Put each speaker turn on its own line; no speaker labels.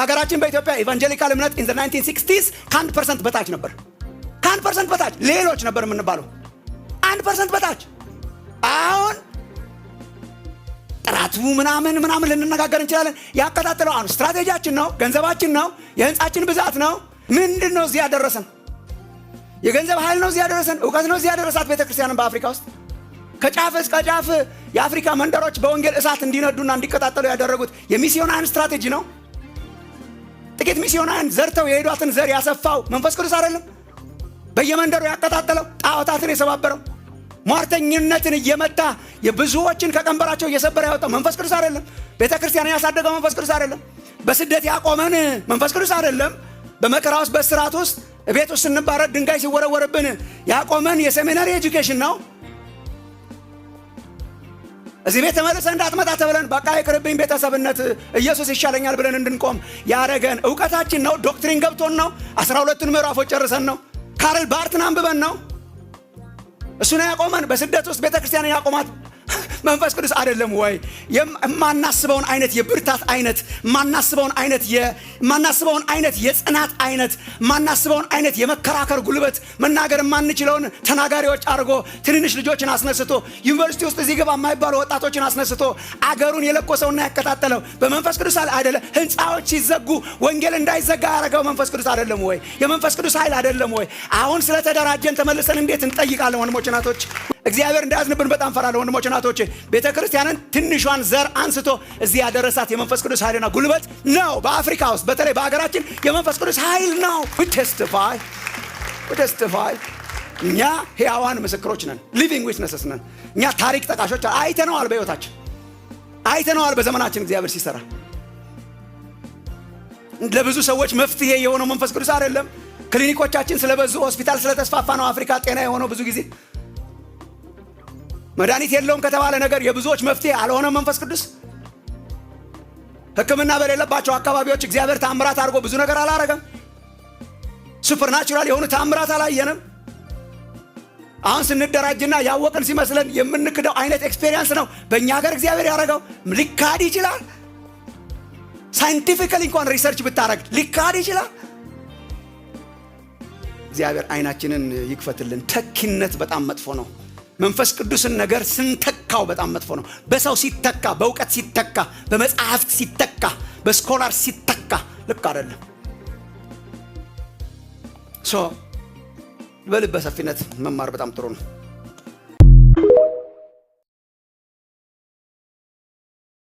በሀገራችን በኢትዮጵያ ኢቫንጀሊካል እምነት ኢን ዘ 1960s ከ1% በታች ነበር። ከ1% በታች ሌሎች ነበር የምንባለው 1% በታች። አሁን ጥራቱ ምናምን ልንነጋገር እንችላለን። ያቀጣጠለው አሁን ስትራቴጂያችን ነው፣ ገንዘባችን ነው፣ የህንጻችን ብዛት ነው። ምንድን ነው እዚህ ያደረሰን? የገንዘብ ኃይል ነው እዚህ ያደረሰን። እውቀት ነው እዚህ ያደረሳት ቤተክርስቲያንን በአፍሪካ ውስጥ ከጫፍ እስከ ጫፍ የአፍሪካ መንደሮች በወንጌል እሳት እንዲነዱና እንዲቀጣጠሉ ያደረጉት የሚስዮናውያን ስትራቴጂ ነው። ጥቂት ሚስዮናውያን ዘርተው የሄዷትን ዘር ያሰፋው መንፈስ ቅዱስ አይደለም? በየመንደሩ ያቀጣጠለው፣ ጣዖታትን የሰባበረው፣ ሟርተኝነትን እየመታ የብዙዎችን ከቀንበራቸው እየሰበረ ያወጣው መንፈስ ቅዱስ አይደለም? ቤተክርስቲያንን ያሳደገው መንፈስ ቅዱስ አይደለም? በስደት ያቆመን መንፈስ ቅዱስ አይደለም? በመከራ ውስጥ በስራት ውስጥ ቤት ውስጥ ስንባረድ ድንጋይ ሲወረወርብን ያቆመን የሴሚናሪ ኤጁኬሽን ነው? እዚህ ቤት ተመልሰህ እንዳትመጣ ተብለን በቃ ይቅርብኝ ቤተሰብነት ኢየሱስ ይሻለኛል ብለን እንድንቆም ያረገን እውቀታችን ነው? ዶክትሪን ገብቶን ነው? 12ቱን ምዕራፎች ጨርሰን ነው? ካርል ባርትን አንብበን ነው? እሱ ነው ያቆመን? በስደት ውስጥ ቤተክርስቲያንን ያቆማት መንፈስ ቅዱስ አይደለም ወይ? የማናስበውን አይነት የብርታት አይነት፣ ማናስበውን አይነት የጽናት አይነት፣ ማናስበውን አይነት የመከራከር ጉልበት፣ መናገር ማንችለውን ተናጋሪዎች አድርጎ ትንንሽ ልጆችን አስነስቶ ዩኒቨርሲቲ ውስጥ እዚህ ግባ የማይባሉ ወጣቶችን አስነስቶ አገሩን የለኮሰውና ያቀጣጠለው በመንፈስ ቅዱስ አይደለም? ህንፃዎች ሲዘጉ ወንጌል እንዳይዘጋ ያደረገው መንፈስ ቅዱስ አይደለም ወይ? የመንፈስ ቅዱስ ኃይል አይደለም ወይ? አሁን ስለተደራጀን ተመልሰን እንዴት እንጠይቃለን? ወንድሞች እናቶች፣ እግዚአብሔር እንዳያዝንብን በጣም ፈራለሁ። ወንድሞች እናቶች፣ ቤተክርስቲያንን ትንሿን ዘር አንስቶ እዚህ ያደረሳት የመንፈስ ቅዱስ ኃይልና ጉልበት ነው። በአፍሪካ ውስጥ በተለይ በሀገራችን የመንፈስ ቅዱስ ኃይል ነው። we testify እኛ ሕያዋን ምስክሮች ነን። living witnesses ነን። እኛ ታሪክ ጠቃሾች አይተነዋል። በሕይወታችን አይተነዋል። በዘመናችን እግዚአብሔር ሲሰራ ለብዙ ሰዎች መፍትሄ የሆነው መንፈስ ቅዱስ አይደለም? ክሊኒኮቻችን ስለበዙ ሆስፒታል ስለተስፋፋ ነው አፍሪካ ጤና የሆነው። ብዙ ጊዜ መድኃኒት የለውም ከተባለ ነገር የብዙዎች መፍትሄ አልሆነም መንፈስ ቅዱስ። ሕክምና በሌለባቸው አካባቢዎች እግዚአብሔር ታምራት አድርጎ ብዙ ነገር አላረገም? ሱፐርናቹራል የሆኑ ታምራት አላየንም? አሁን ስንደራጅና ያወቅን ሲመስለን የምንክደው አይነት ኤክስፔሪየንስ ነው በእኛ ሀገር እግዚአብሔር ያደረገው። ሊካድ ይችላል። ሳይንቲፊካሊ እንኳን ሪሰርች ብታረግ ሊካድ ይችላል። እግዚአብሔር አይናችንን ይክፈትልን። ተኪነት በጣም መጥፎ ነው። መንፈስ ቅዱስን ነገር ስንተካው በጣም መጥፎ ነው። በሰው ሲተካ፣ በእውቀት ሲተካ፣ በመጽሐፍት ሲተካ፣ በስኮላር ሲተካ ልክ አይደለም። በልበ ሰፊነት መማር በጣም ጥሩ ነው።